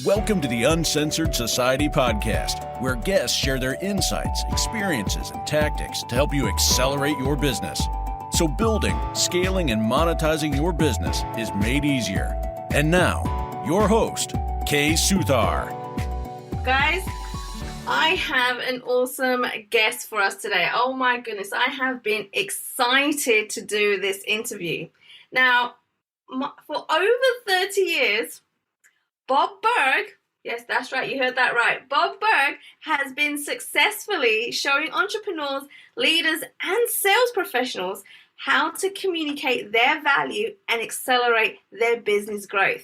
Welcome to the Uncensored Society podcast, where guests share their insights, experiences, and tactics to help you accelerate your business. So building, scaling, and monetizing your business is made easier. And now, your host, Kay Suthar. Guys, I have an awesome guest for us today. Oh my goodness, I have been excited to do this interview. Now, for over 30 years, Bob Burg, yes, that's right, you heard that right. Bob Burg has been successfully showing entrepreneurs, leaders, and sales professionals how to communicate their value and accelerate their business growth.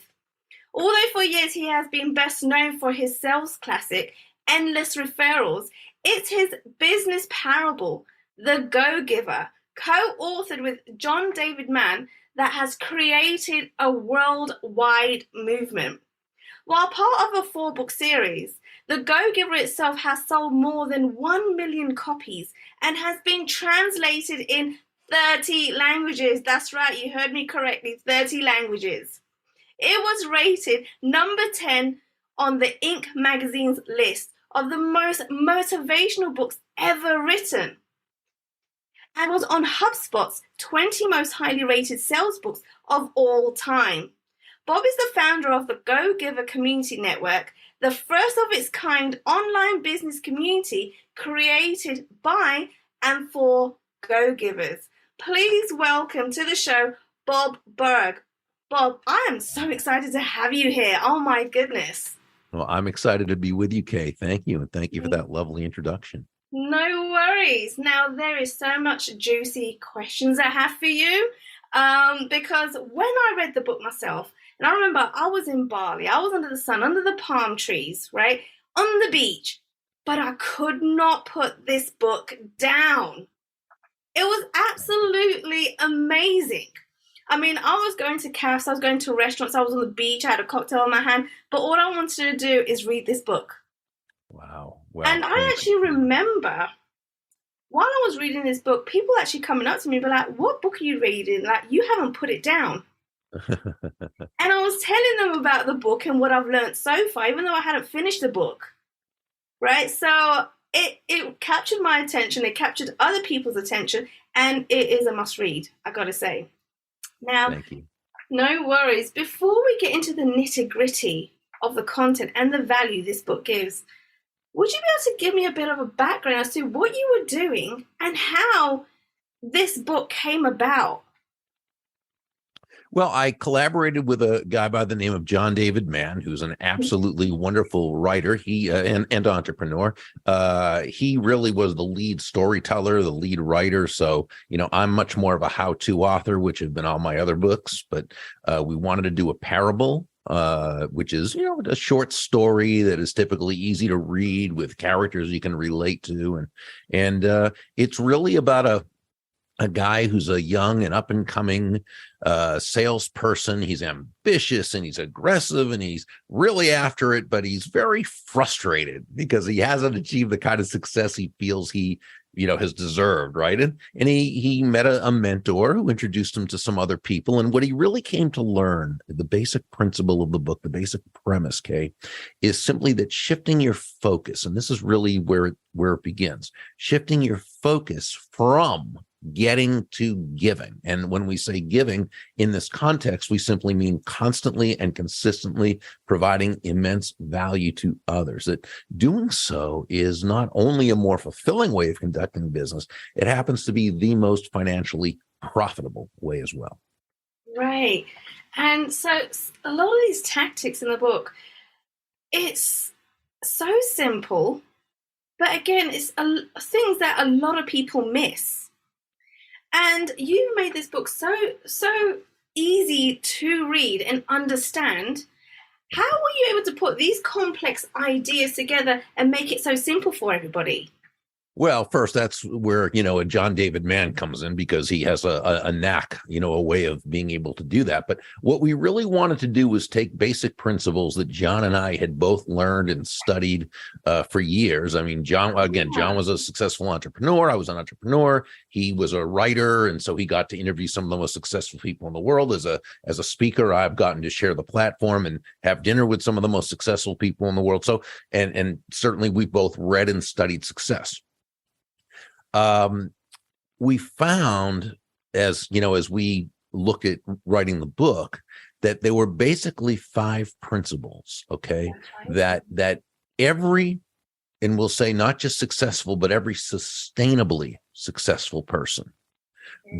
Although for years he has been best known for his sales classic, Endless Referrals, it's his business parable, The Go-Giver, co-authored with John David Mann, that has created a worldwide movement. While part of a 4-book series, The Go-Giver itself has sold more than 1 million copies and has been translated in 30 languages. That's right, you heard me correctly, 30 languages. It was rated number 10 on the Inc. magazine's list of the most motivational books ever written, and was on HubSpot's 20 most highly rated sales books of all time. Bob is the founder of the Go-Giver Community Network, the first of its kind online business community created by and for Go-Givers. Please welcome to the show, Bob Burg. Bob, I am so excited to have you here. Oh my goodness. Well, I'm excited to be with you, Kay. Thank you. And thank you for that lovely introduction. No worries. Now, there is so much juicy questions I have for you because when I read the book myself, and I remember I was in Bali, I was under the sun, under the palm trees, right, on the beach, but I could not put this book down. It was absolutely amazing. I mean, I was going to cafes, I was going to restaurants, I was on the beach, I had a cocktail in my hand, but all I wanted to do is read this book. Wow. And I actually remember while I was reading this book, people actually coming up to me and be like, what book are you reading? Like, you haven't put it down. And I was telling them about the book and what I've learned so far, even though I hadn't finished the book, right? So it captured my attention, it captured other people's attention, and it is a must read, I gotta say. Now, thank you. No worries. Before we get into the nitty gritty of the content and the value this book gives, would you be able to give me a bit of a background as to what you were doing and how this book came about? Well, I collaborated with a guy by the name of John David Mann, who's an absolutely wonderful writer. He and entrepreneur. He really was the lead storyteller, the lead writer. So, I'm much more of a how-to author, which have been all my other books. But we wanted to do a parable, which is, a short story that is typically easy to read with characters you can relate to, and it's really about a guy who's a young and up-and-coming salesperson. He's ambitious and he's aggressive and he's really after it, but he's very frustrated because he hasn't achieved the kind of success he feels he has deserved, right? And he met a mentor who introduced him to some other people. And what he really came to learn, the basic principle of the book, the basic premise, Kay, is simply that shifting your focus, and this is really where it begins, shifting your focus from getting to giving. And when we say giving in this context, we simply mean constantly and consistently providing immense value to others. That doing so is not only a more fulfilling way of conducting business, it happens to be the most financially profitable way as well. Right. And so a lot of these tactics in the book, it's so simple, but again, it's things that a lot of people miss. And you made this book so easy to read and understand. How were you able to put these complex ideas together and make it so simple for everybody? Well, first, that's where, a John David Mann comes in, because he has a knack, a way of being able to do that. But what we really wanted to do was take basic principles that John and I had both learned and studied for years. I mean, John was a successful entrepreneur. I was an entrepreneur. He was a writer. And so he got to interview some of the most successful people in the world. As a speaker, I've gotten to share the platform and have dinner with some of the most successful people in the world. So, and certainly we both read and studied success. We found, as we look at writing the book, that there were basically 5 principles, okay, that every, and we'll say not just successful, but every sustainably successful person,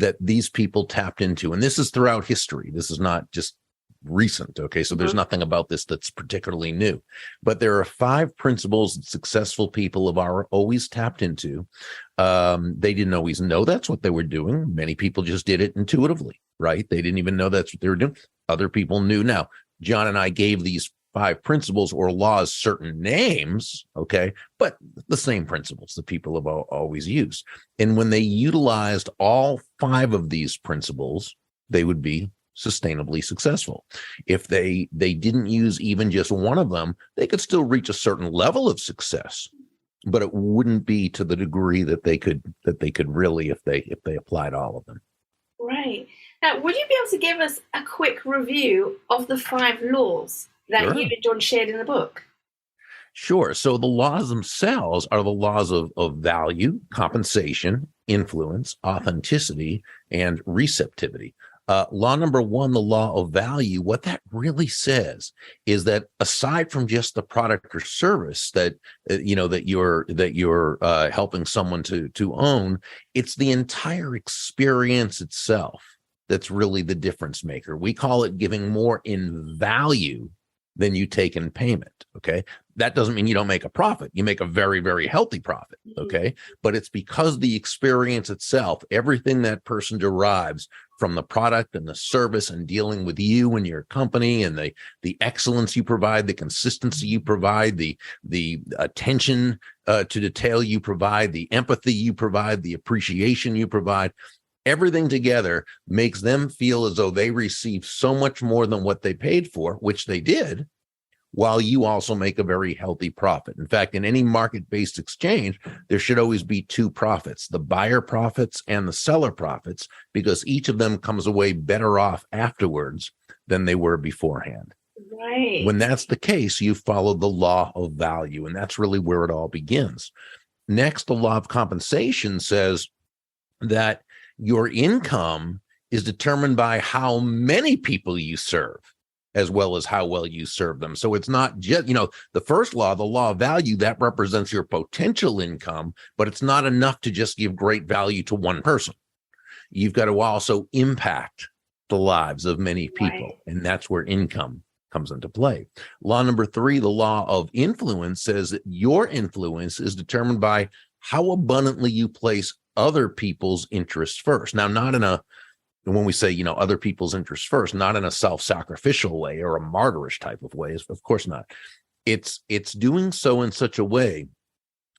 that these people tapped into. And this is throughout history. This is not just recent. Okay. So there's nothing about this that's particularly new, but there are 5 principles that successful people have always tapped into. They didn't always know that's what they were doing. Many people just did it intuitively, right? They didn't even know that's what they were doing. Other people knew. Now, John and I gave these 5 principles or laws certain names, okay, but the same principles that people have always used. And when they utilized all 5 of these principles, they would be sustainably successful. If they didn't use even just one of them, they could still reach a certain level of success, but it wouldn't be to the degree that they could really, if they applied all of them. Right. Now, would you be able to give us a quick review of the 5 laws that Sure. you and John shared in the book? Sure. So the laws themselves are the laws of value, compensation, influence, authenticity, and receptivity. Law number 1, the law of value, what that really says is that aside from just the product or service that you're helping someone to own, it's the entire experience itself that's really the difference maker. We call it giving more in value than you take in payment. Okay. That doesn't mean you don't make a profit. You make a very, very healthy profit. Okay. But it's because the experience itself, everything that person derives from the product and the service and dealing with you and your company, and the excellence you provide, the consistency you provide, the attention to detail you provide, the empathy you provide, the appreciation you provide, everything together makes them feel as though they received so much more than what they paid for, which they did, while you also make a very healthy profit. In fact, in any market-based exchange, there should always be 2 profits, the buyer profits and the seller profits, because each of them comes away better off afterwards than they were beforehand. Right. When that's the case, you follow the law of value, and that's really where it all begins. Next, the law of compensation says that your income is determined by how many people you serve, as well as how well you serve them. So it's not just, the first law, the law of value, that represents your potential income, but it's not enough to just give great value to one person. You've got to also impact the lives of many people. Right. And that's where income comes into play. Law number 3, the law of influence, says that your influence is determined by how abundantly you place other people's interests first. Now, not in a, when we say, other people's interests first, not in a self-sacrificial way or a martyrish type of way, of course not. It's doing so in such a way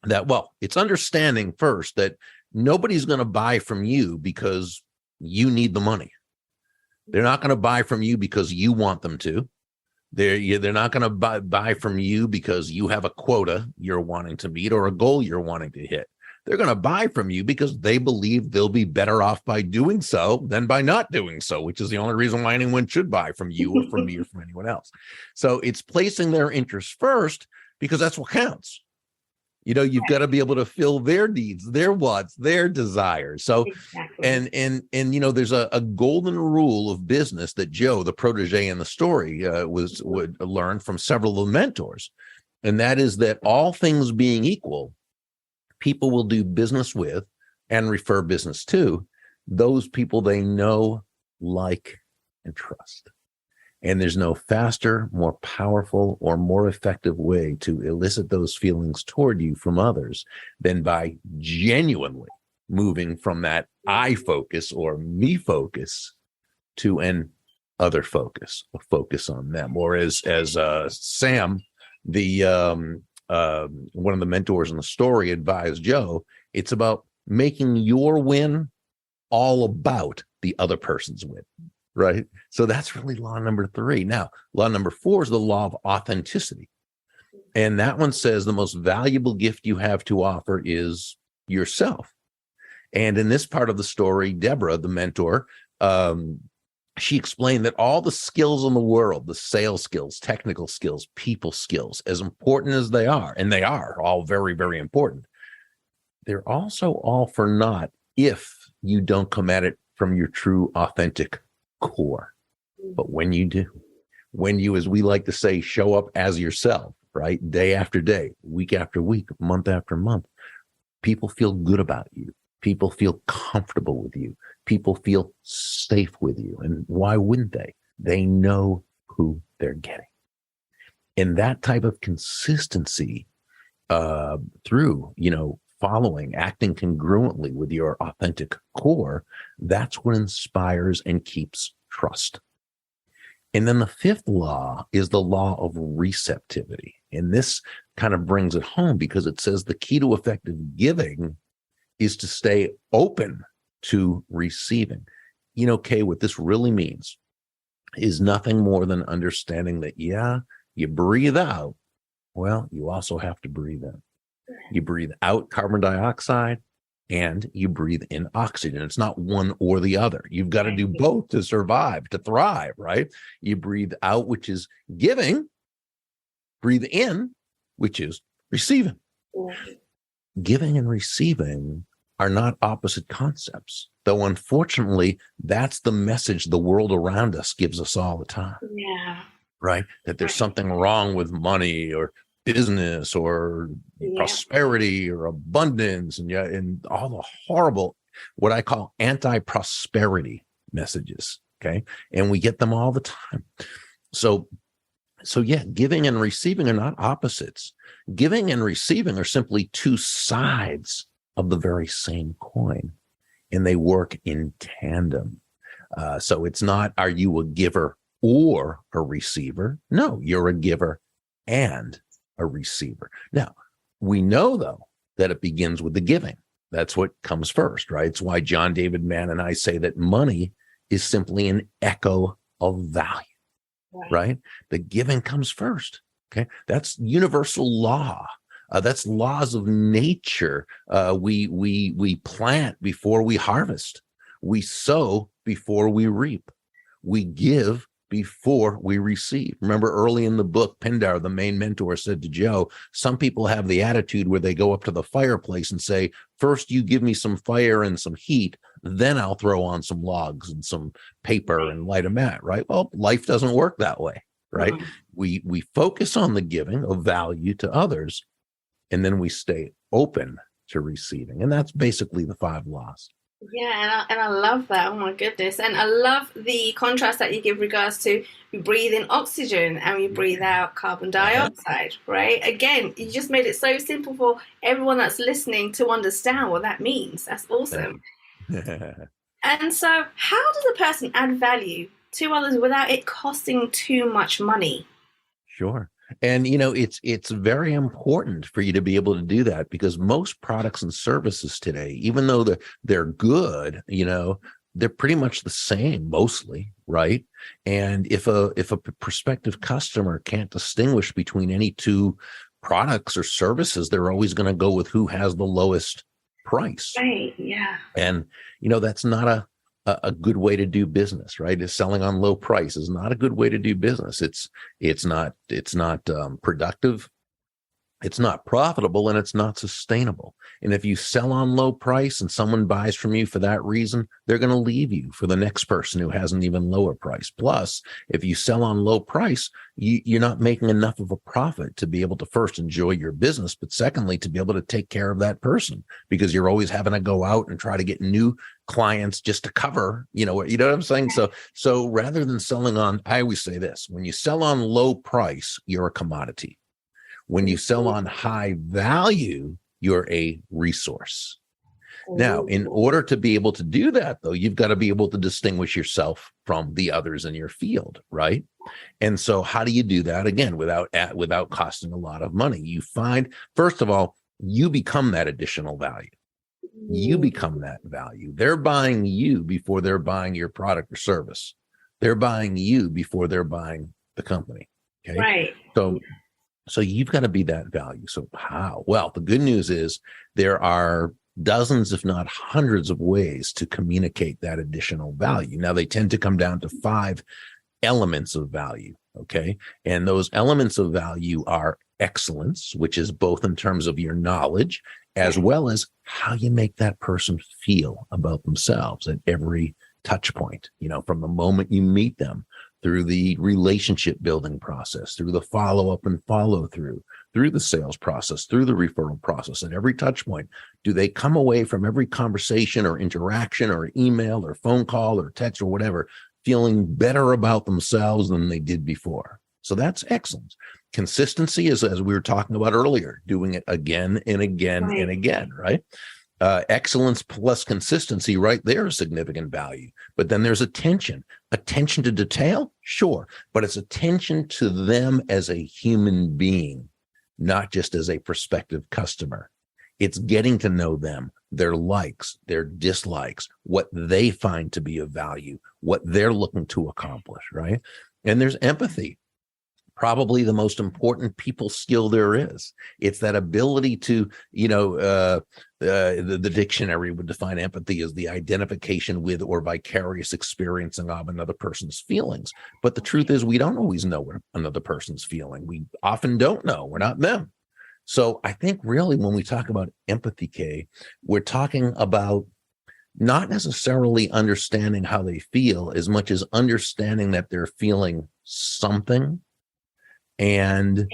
that, well, it's understanding first that nobody's going to buy from you because you need the money. They're not going to buy from you because you want them to. They're not going to buy from you because you have a quota you're wanting to meet or a goal you're wanting to hit. They're going to buy from you because they believe they'll be better off by doing so than by not doing so, which is the only reason why anyone should buy from you or from me or from anyone else. So it's placing their interests first because that's what counts. You've got to be able to fill their needs, their wants, their desires. So, exactly. and there's a golden rule of business that Joe, the protege in the story, would learn from several of the mentors. And that is that all things being equal, people will do business with and refer business to those people they know, like, and trust. And there's no faster, more powerful, or more effective way to elicit those feelings toward you from others than by genuinely moving from that I focus or me focus to an other focus, a focus on them. Or as Sam, the one of the mentors in the story advised Joe, it's about making your win all about the other person's win, right? So that's really law number 3. Now, law number 4 is the law of authenticity. And that one says the most valuable gift you have to offer is yourself. And in this part of the story, Deborah, the mentor, she explained that all the skills in the world, the sales skills, technical skills, people skills, as important as they are, and they are all very, very important, they're also all for naught if you don't come at it from your true, authentic core. But when you do, when you, as we like to say, show up as yourself, right? Day after day, week after week, month after month, people feel good about you. People feel comfortable with you. People feel safe with you. And why wouldn't they? They know who they're getting. And that type of consistency through, following, acting congruently with your authentic core, that's what inspires and keeps trust. And then the 5th law is the law of receptivity. And this kind of brings it home because it says the key to effective giving is to stay open to receiving. Kay, what this really means is nothing more than understanding that, you breathe out. Well, you also have to breathe in. You breathe out carbon dioxide and you breathe in oxygen. It's not one or the other. You've got to do both to survive, to thrive, right? You breathe out, which is giving, breathe in, which is receiving. Giving and receiving are not opposite concepts, though unfortunately, that's the message the world around us gives us all the time. Yeah. Right? That there's something wrong with money or business or prosperity or abundance and all the horrible, what I call anti-prosperity messages. Okay. And we get them all the time. So giving and receiving are not opposites. Giving and receiving are simply 2 sides of the very same coin, and they work in tandem. So it's not, are you a giver or a receiver? No, you're a giver and a receiver. Now, we know, though, that it begins with the giving. That's what comes first, right? It's why John David Mann and I say that money is simply an echo of value, right? The giving comes first, okay? That's universal law. That's laws of nature. We plant before we harvest. We sow before we reap. We give before we receive. Remember early in the book, Pindar, the main mentor, said to Joe, some people have the attitude where they go up to the fireplace and say, first you give me some fire and some heat, then I'll throw on some logs and some paper and light a mat, right? Well, life doesn't work that way, right? We focus on the giving of value to others, and then we stay open to receiving. And that's basically the 5 laws. Yeah, and I love that. Oh my goodness. And I love the contrast that you give regards to you breathe in oxygen and you breathe out carbon dioxide, right? Again, you just made it so simple for everyone that's listening to understand what that means. That's awesome. And so how does a person add value to others without it costing too much money? Sure. And, it's very important for you to be able to do that because most products and services today, even though they're good, they're pretty much the same mostly, right? And if a prospective customer can't distinguish between any 2 products or services, they're always going to go with who has the lowest price. Right. Yeah. And, that's not a good way to do business, right? Selling on low price is not a good way to do business. It's not productive. It's not profitable and it's not sustainable. And if you sell on low price and someone buys from you for that reason, they're going to leave you for the next person who has an even lower price. Plus, if you sell on low price, you're not making enough of a profit to be able to first enjoy your business, but secondly, to be able to take care of that person because you're always having to go out and try to get new clients just to cover, you know what I'm saying? So rather than selling on, I always say this, when you sell on low price, you're a commodity. When you sell on high value, you're a resource. Now, in order to be able to do that, though, you've got to be able to distinguish yourself from the others in your field, right? And so how do you do that? Again, without costing a lot of money. You find, first of all, you become that additional value. You become that value. They're buying you before they're buying your product or service. They're buying you before they're buying the company. Okay. Right. So you've got to be that value. So how? Well, the good news is there are dozens, if not hundreds of ways to communicate that additional value. Now, they tend to come down to 5 elements of value. Okay. And those elements of value are excellence, which is both in terms of your knowledge, as well as how you make that person feel about themselves at every touch point, from the moment you meet them, through the relationship building process, through the follow-up and follow-through, through the sales process, through the referral process, at every touch point. Do they come away from every conversation or interaction or email or phone call or text or whatever feeling better about themselves than they did before? So that's excellence. Consistency is, as we were talking about earlier, doing it again and again and again, right? Excellence plus consistency right there is significant value. But then there's attention to detail, sure, but it's attention to them as a human being, not just as a prospective customer. It's getting to know them, their likes, their dislikes, what they find to be of value, what they're looking to accomplish, right? And there's empathy. Probably the most important people skill there is. It's that ability to, the dictionary would define empathy as the identification with or vicarious experiencing of another person's feelings. But the truth is, we don't always know what another person's feeling. We often don't know. We're not them. So I think really when we talk about empathy, Kay, we're talking about not necessarily understanding how they feel as much as understanding that they're feeling something, and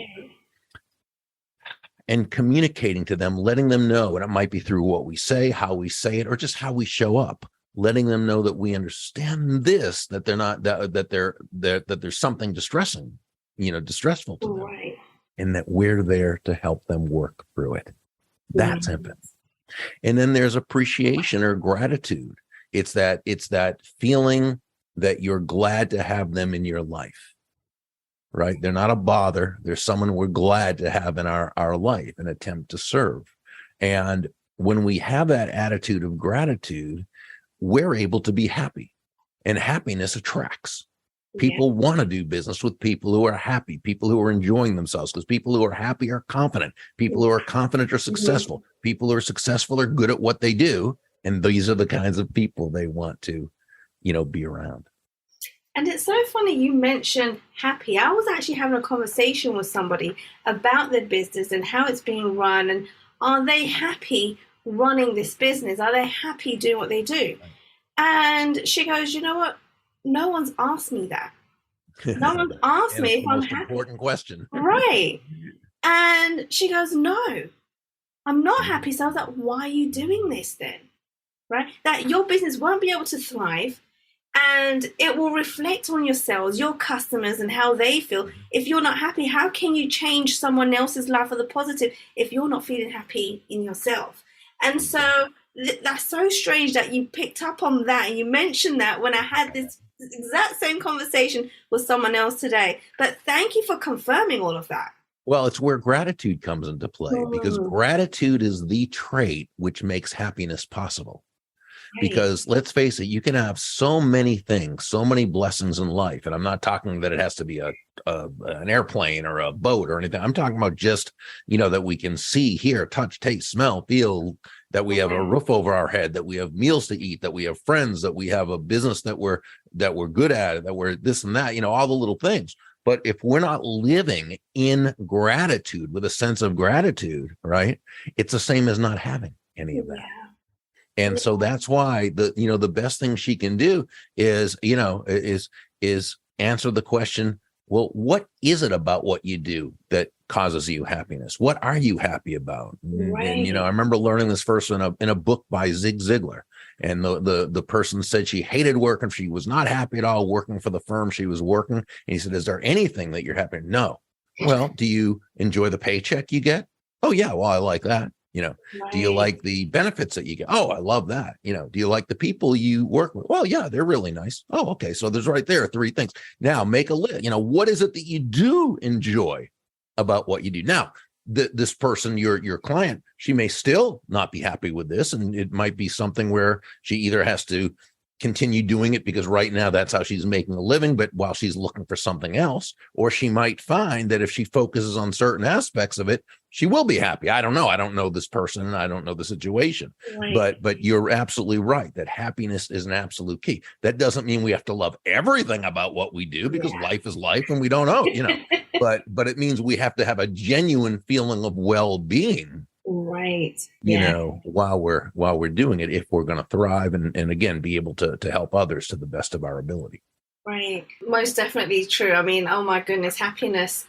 communicating to them, letting them know, and it might be through what we say, how we say it, or just how we show up, letting them know that we understand this, that they're not, that there's something distressing, distressful to them, Right. and that we're there to help them work through it. That's empathy. And then there's appreciation or gratitude. It's that feeling that you're glad to have them in your life. Right? They're not a bother. They're someone we're glad to have in our life and attempt to serve. And when we have that attitude of gratitude, we're able to be happy. And happiness attracts. People want to do business with people who are happy, people who are enjoying themselves, because people who are happy are confident. People who are confident are successful. People who are successful are good at what they do. And these are the kinds of people they want to, be around. And it's so funny you mentioned happy. I was actually having a conversation with somebody about their business and how it's being run, and are they happy running this business? Are they happy doing what they do? And she goes, you know what? No one's asked me that. No one's asked me if I'm happy. Important question. Right. And she goes, no, I'm not happy. So I was like, why are you doing this then? Right? That your business won't be able to thrive. And it will reflect on your sales, your customers, and how they feel. If you're not happy, how can you change someone else's life for the positive if you're not feeling happy in yourself? And so that's so strange that you picked up on that and you mentioned that when I had this exact same conversation with someone else today. But thank you for confirming all of that. Well, it's where gratitude comes into play, because gratitude is the trait which makes happiness possible. Because let's face it, you can have so many things, so many blessings in life. And I'm not talking that it has to be an airplane or a boat or anything. I'm talking about just, that we can see, hear, touch, taste, smell, feel, that we have a roof over our head, that we have meals to eat, that we have friends, that we have a business that we're good at, that we're this and that, all the little things. But if we're not living in gratitude, with a sense of gratitude, right, it's the same as not having any of that. And so that's why the best thing she can do is answer the question, well, what is it about what you do that causes you happiness? What are you happy about? Right. And I remember learning this first in a book by Zig Ziglar. And the person said she hated working. She was not happy at all working for the firm she was working. And he said, is there anything that you're happy? No. Well, do you enjoy the paycheck you get? Oh, yeah. Well, I like that. Do you like the benefits that you get? Oh, I love that. Do you like the people you work with? Well, yeah, they're really nice. Oh, okay. So there's right there 3 things. Now make a list. What is it that you do enjoy about what you do? Now, this person, your client, she may still not be happy with this. And it might be something where she either has to continue doing it because right now that's how she's making a living, but while she's looking for something else, or she might find that if she focuses on certain aspects of it, she will be happy. I don't know. I don't know this person and I don't know the situation, but you're absolutely right that happiness is an absolute key. That doesn't mean we have to love everything about what we do because life is life and we don't know, but it means we have to have a genuine feeling of well-being. Right. While we're doing it, if we're going to thrive and again, be able to help others to the best of our ability. Right. Most definitely true. I mean, oh my goodness, happiness,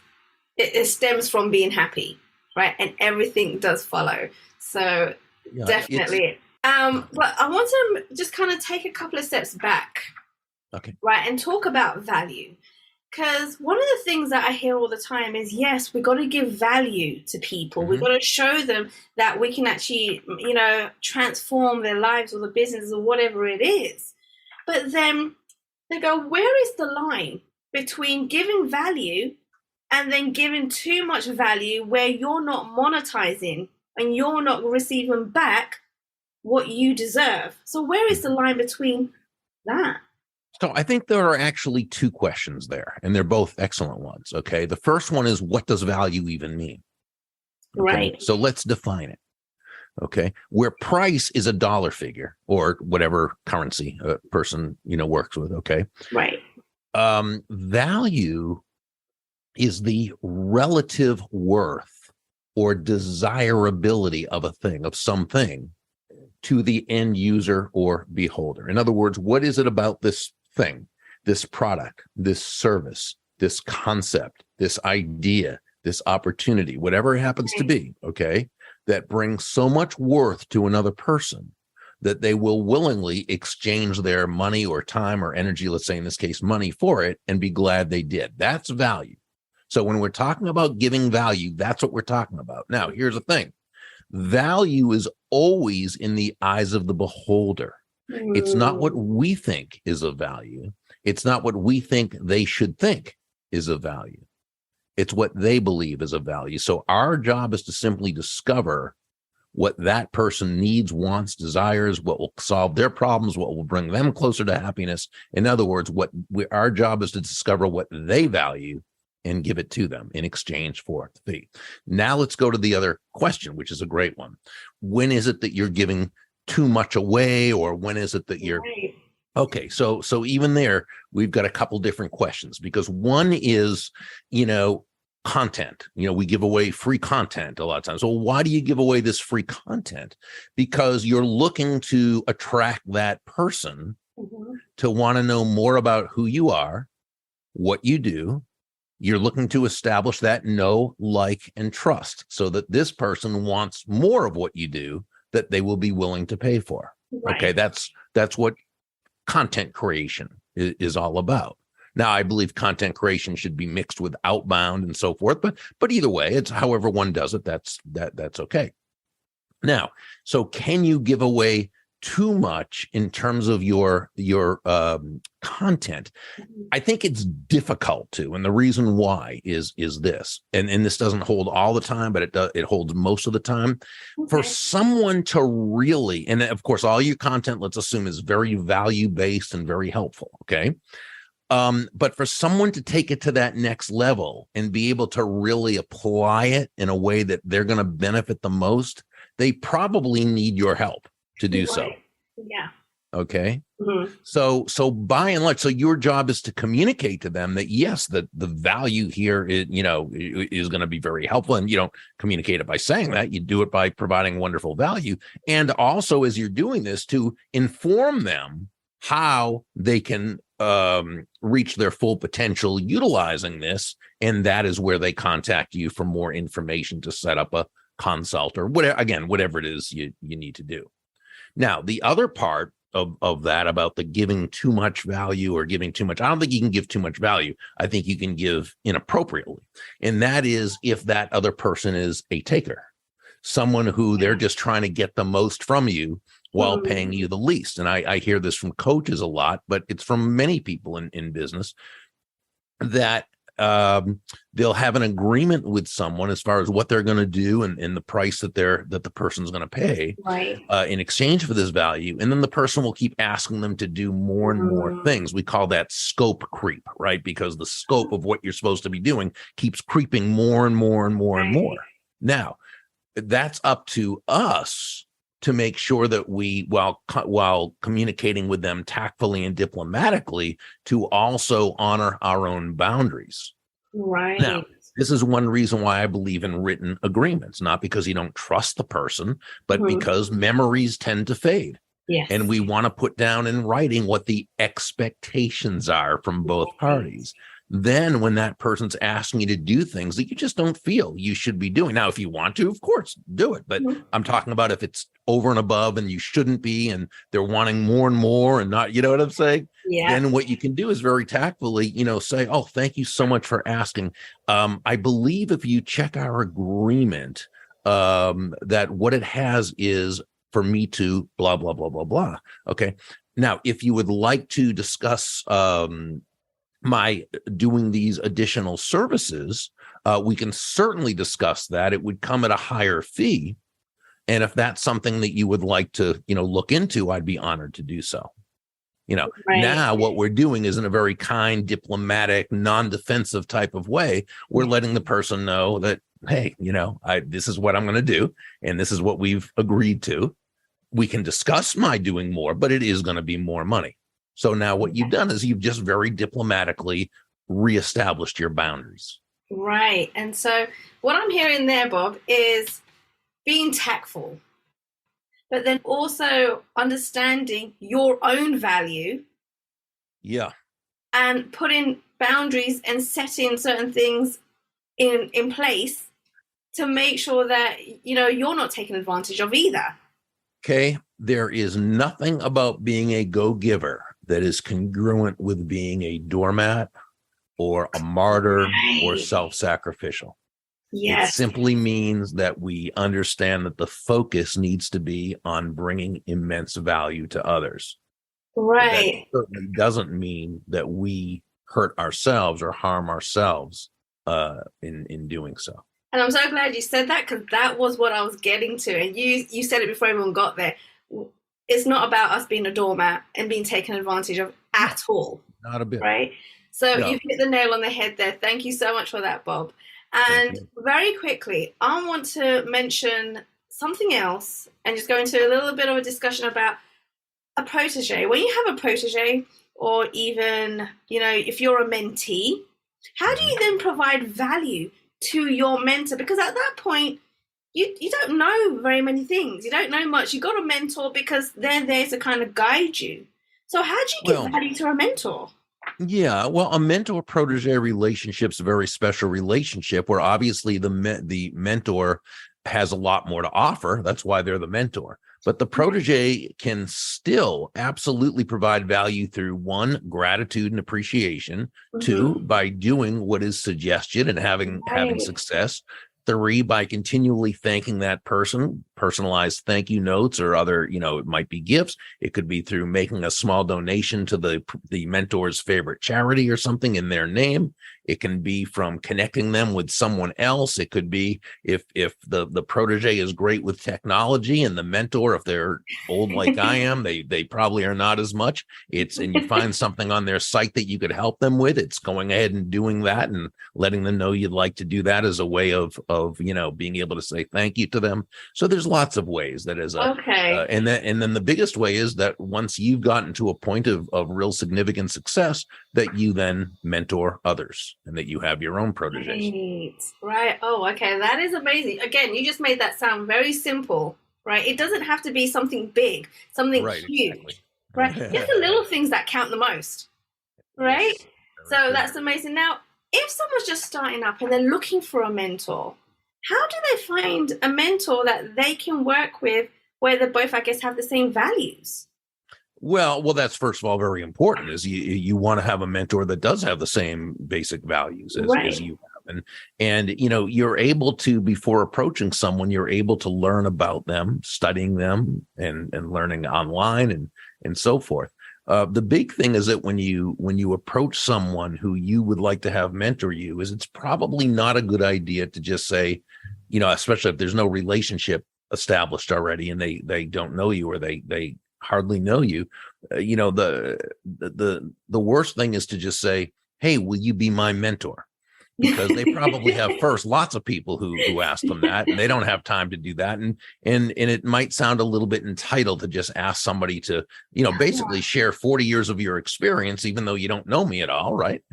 it stems from being happy, right? And everything does follow. So definitely. But I want to just kind of take a couple of steps back. Okay. Right. And talk about value. Because one of the things that I hear all the time is, yes, we've got to give value to people. We've got to show them that we can actually, transform their lives or the business or whatever it is. But then they go, where is the line between giving value and then giving too much value where you're not monetizing and you're not receiving back what you deserve? So where is the line between that? So I think there are actually 2 questions there, and they're both excellent ones. Okay. The first one is, what does value even mean? Okay? Right. So let's define it. Okay. Where price is a dollar figure or whatever currency a person, works with. Okay. Right. Value is the relative worth or desirability of a thing, of something, to the end user or beholder. In other words, what is it about this thing, this product, this service, this concept, this idea, this opportunity, whatever it happens to be, okay, that brings so much worth to another person that they will willingly exchange their money or time or energy, let's say in this case, money, for it, and be glad they did. That's value. So when we're talking about giving value, that's what we're talking about. Now, here's the thing. Value is always in the eyes of the beholder. It's not what we think is of value. It's not what we think they should think is of value. It's what they believe is of value. So our job is to simply discover what that person needs, wants, desires, what will solve their problems, what will bring them closer to happiness. In other words, our job is to discover what they value and give it to them in exchange for the fee. Now let's go to the other question, which is a great one. When is it that you're giving too much away, or when is it that you're okay? So even there, we've got a couple different questions, because one is, content. We give away free content a lot of times. So why do you give away this free content? Because you're looking to attract that person to want to know more about who you are, what you do. You're looking to establish that know, like, and trust so that this person wants more of what you do that they will be willing to pay for. Right. Okay, that's what content creation is all about. Now, I believe content creation should be mixed with outbound and so forth, but either way, it's however one does it, that's okay. Now, so can you give away too much in terms of your content? I think it's difficult to, and the reason why is this, and this doesn't hold all the time, but it holds most of the time. For someone to really, and of course, all your content, let's assume, is very value-based and very helpful, okay? But for someone to take it to that next level and be able to really apply it in a way that they're going to benefit the most, they probably need your help to do so. Yeah. Okay. So by and large, so your job is to communicate to them that yes, the value here is going to be very helpful. And you don't communicate it by saying that, you do it by providing wonderful value. And also, as you're doing this, to inform them how they can reach their full potential utilizing this. And that is where they contact you for more information to set up a consult or whatever it is you need to do. Now, the other part of that about the giving too much value or giving too much, I don't think you can give too much value. I think you can give inappropriately. And that is if that other person is a taker. someone who they're just trying to get the most from you while paying you the least. And I hear this from coaches a lot, but it's from many people in business, that they'll have an agreement with someone as far as what they're going to do and the price that the person's going to pay in exchange for this value. And then the person will keep asking them to do more and more things. We call that scope creep, right? Because the scope of what you're supposed to be doing keeps creeping more and more and more and more. Now, that's up to us to make sure that we, while communicating with them tactfully and diplomatically, to also honor our own boundaries. Right. Now, this is one reason why I believe in written agreements, not because you don't trust the person, but because memories tend to fade. Yes. And we want to put down in writing what the expectations are from both parties. Then when that person's asking you to do things that you just don't feel you should be doing. Now, if you want to, of course, do it. But I'm talking about if it's over and above and you shouldn't be, and they're wanting more and more and not, you know what I'm saying? Yeah. Then what you can do is very tactfully, say, oh, thank you so much for asking. I believe if you check our agreement, that what it has is for me to blah, blah, blah, blah, blah. Okay. Now, if you would like to discuss, my doing these additional services, we can certainly discuss that. It would come at a higher fee. And if that's something that you would like to, look into, I'd be honored to do so. Now what we're doing is in a very kind, diplomatic, non-defensive type of way. We're letting the person know that, hey, this is what I'm going to do. And this is what we've agreed to. We can discuss my doing more, but it is going to be more money. So now what you've done is you've just very diplomatically reestablished your boundaries. Right. And so what I'm hearing there, Bob, is being tactful, but then also understanding your own value. Yeah. And putting boundaries and setting certain things in place to make sure that, you're not taken advantage of either. Okay. There is nothing about being a go-giver that is congruent with being a doormat or a martyr or self-sacrificial. Yes. It simply means that we understand that the focus needs to be on bringing immense value to others. Right. That certainly doesn't mean that we hurt ourselves or harm ourselves in doing so. And I'm so glad you said that, because that was what I was getting to. And you said it before everyone got there. It's not about us being a doormat and being taken advantage of at all. Not a bit. Right? So you've hit the nail on the head there. Thank you so much for that, Bob. And very quickly, I want to mention something else and just go into a little bit of a discussion about a protege. When you have a protege, or even, if you're a mentee, how do you then provide value to your mentor? Because at that point, you don't know very many things. You don't know much. You got a mentor because they're there to kind of guide you. So how do you give value to a mentor? Yeah, well, a mentor-protege relationship is a very special relationship where obviously the mentor has a lot more to offer. That's why they're the mentor. But the protege can still absolutely provide value through, 1, gratitude and appreciation, 2, by doing what is suggested and having success, 3, by continually thanking that person, personalized thank you notes or other, it might be gifts. It could be through making a small donation to the mentor's favorite charity or something in their name. It can be from connecting them with someone else. It could be if the protege is great with technology and the mentor, if they're old like I am, they probably are not as much. And you find something on their site that you could help them with. It's going ahead and doing that and letting them know you'd like to do that as a way of being able to say thank you to them. So there's lots of ways that is and then the biggest way is that once you've gotten to a point of real significant success, that you then mentor others and that you have your own proteges. Right. Oh, okay. That is amazing. Again, you just made that sound very simple, right? It doesn't have to be something big, something huge, exactly. Right? Just the little things that count the most, right? Yes. So that's amazing. Now, if someone's just starting up and they're looking for a mentor, how do they find a mentor that they can work with where they both, I guess, have the same values? Well, that's first of all very important. Is you want to have a mentor that does have the same basic values as you have. And you're able to, before approaching someone, you're able to learn about them, studying them and learning online and so forth. The big thing is that when you approach someone who you would like to have mentor you, is it's probably not a good idea to just say, especially if there's no relationship established already and they don't know you, or they hardly know you. The worst thing is to just say, hey, will you be my mentor? Because they probably have first lots of people who ask them that, and they don't have time to do that. And it might sound a little bit entitled to just ask somebody to, basically share 40 years of your experience, even though you don't know me at all, right?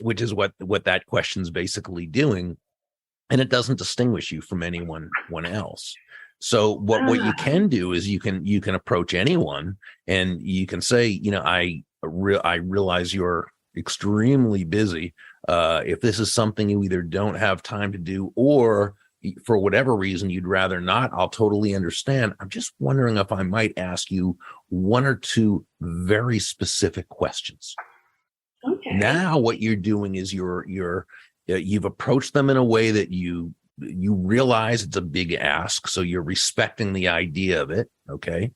Which is what that question's basically doing. And it doesn't distinguish you from anyone else. So what you can do is you can approach anyone and you can say, I realize you're extremely busy. If this is something you either don't have time to do, or for whatever reason you'd rather not, I'll totally understand. I'm just wondering if I might ask you one or two very specific questions. Okay. Now what you're doing is you've approached them in a way that you realize it's a big ask, so you're respecting the idea of it. Okay.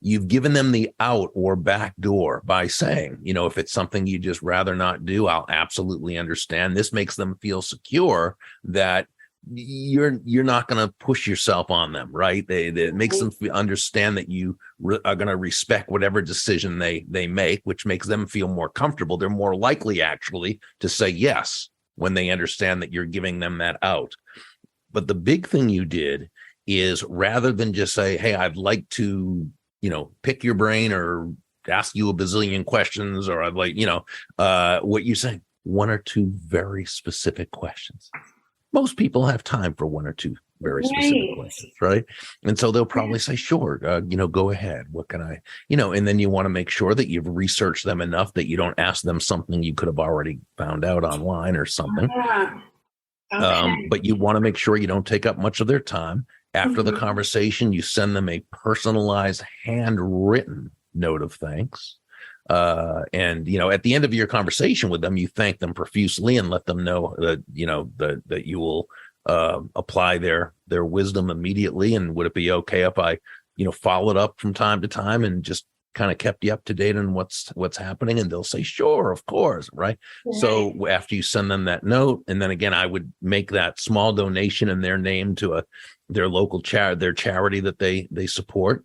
You've given them the out or back door by saying, if it's something you just rather not do, I'll absolutely understand. This makes them feel secure that you're not going to push yourself on them, right? It makes them understand that you are going to respect whatever decision they make, which makes them feel more comfortable. They're more likely actually to say yes when they understand that you're giving them that out. But the big thing you did is, rather than just say, hey, I'd like to, pick your brain or ask you a bazillion questions, or I'd like, what you say, one or two very specific questions. Most people have time for one or two very specific questions, right? And so they'll probably say, sure, go ahead. What can I, and then you want to make sure that you've researched them enough that you don't ask them something you could have already found out online or something. But you want to make sure you don't take up much of their time. After the conversation, you send them a personalized handwritten note of thanks. And at the end of your conversation with them, you thank them profusely and let them know that, that you will apply their wisdom immediately. And would it be okay if I, followed up from time to time and just kind of kept you up to date on what's happening? And they'll say, sure, of course. Right. So after you send them that note, and then again, I would make that small donation in their name to their local their charity that they support.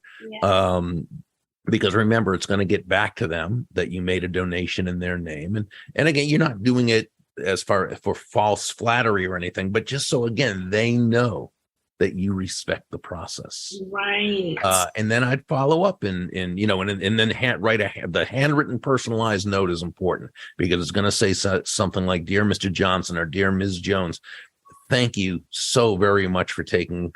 Because remember, it's going to get back to them that you made a donation in their name. And again, you're not doing it as far for false flattery or anything, but just so, again, they know that you respect the process. Right. And then I'd follow up and then the handwritten personalized note is important, because it's going to say something like, Dear Mr. Johnson or Dear Ms. Jones, thank you so very much for taking,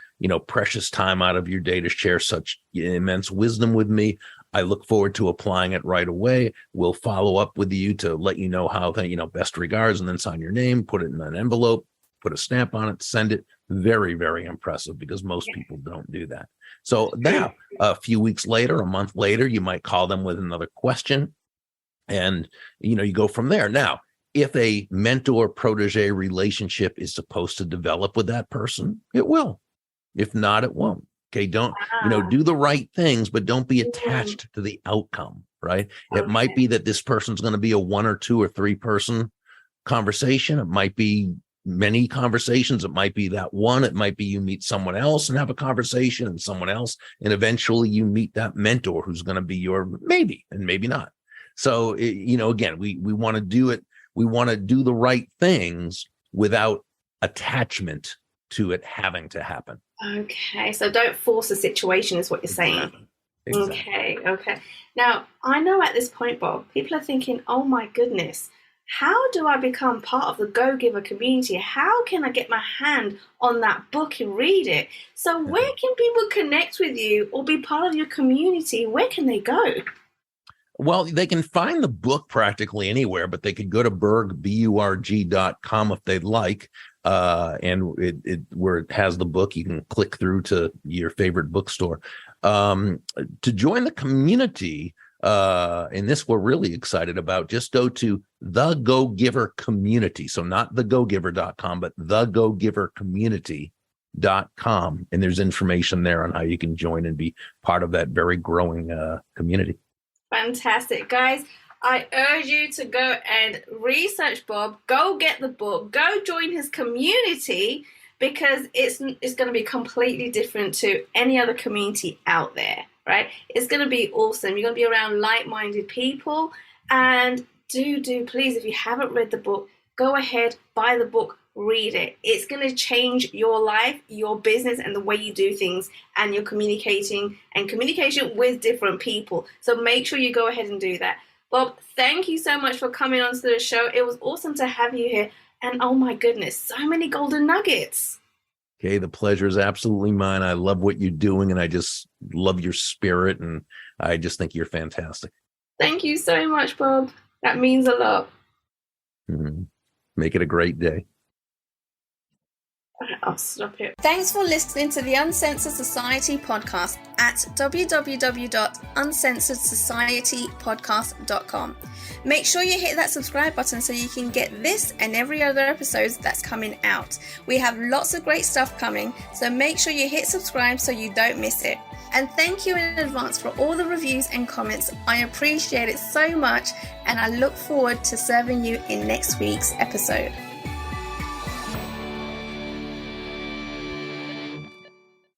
precious time out of your day to share such immense wisdom with me. I look forward to applying it right away. We'll follow up with you to let you know how, best regards, and then sign your name, put it in an envelope, put a stamp on it, send it. Very, very impressive, because most people don't do that. So now a few weeks later, a month later, you might call them with another question, and, you go from there. Now, if a mentor-protege relationship is supposed to develop with that person, it will. If not, it won't. Okay, don't, do the right things, but don't be attached to the outcome, right? It might be that this person's going to be a 1 or 2 or 3 person conversation. It might be many conversations. It might be that one. It might be you meet someone else and have a conversation, and someone else, and eventually you meet that mentor who's going to be your maybe and maybe not. So, again, we want to do it. We want to do the right things without attachment to it having to happen. Okay, so don't force a situation is what you're saying. Exactly. Okay. Now, I know at this point, Bob, people are thinking, oh my goodness, how do I become part of the Go Giver community? How can I get my hand on that book and read it? So where can people connect with you or be part of your community? Where can they go? Well, they can find the book practically anywhere, but they could go to burg.com if they'd like. And it where it has the book, you can click through to your favorite bookstore. To join the community, and this we're really excited about, just go to the Go Giver Community. So not thegogiver.com, but thegogivercommunity.com. And there's information there on how you can join and be part of that very growing community. Fantastic. Guys, I urge you to go and research Bob, go get the book, go join his community, because it's going to be completely different to any other community out there, right? It's going to be awesome. You're going to be around like-minded people. And do please, if you haven't read the book, go ahead, buy the book, read it. It's going to change your life, your business, and the way you do things, and your communication with different people. So make sure you go ahead and do that. Bob, thank you so much for coming onto the show. It was awesome to have you here. And oh my goodness, so many golden nuggets. Okay, the pleasure is absolutely mine. I love what you're doing, and I just love your spirit, and I just think you're fantastic. Thank you so much, Bob. That means a lot. Mm-hmm. Make it a great day. I'll stop it. Thanks for listening to the Uncensored Society podcast at www.uncensoredsocietypodcast.com. Make sure you hit that subscribe button so you can get this and every other episode that's coming out. We have lots of great stuff coming, so make sure you hit subscribe so you don't miss it. And thank you in advance for all the reviews and comments. I appreciate it so much, and I look forward to serving you in next week's episode.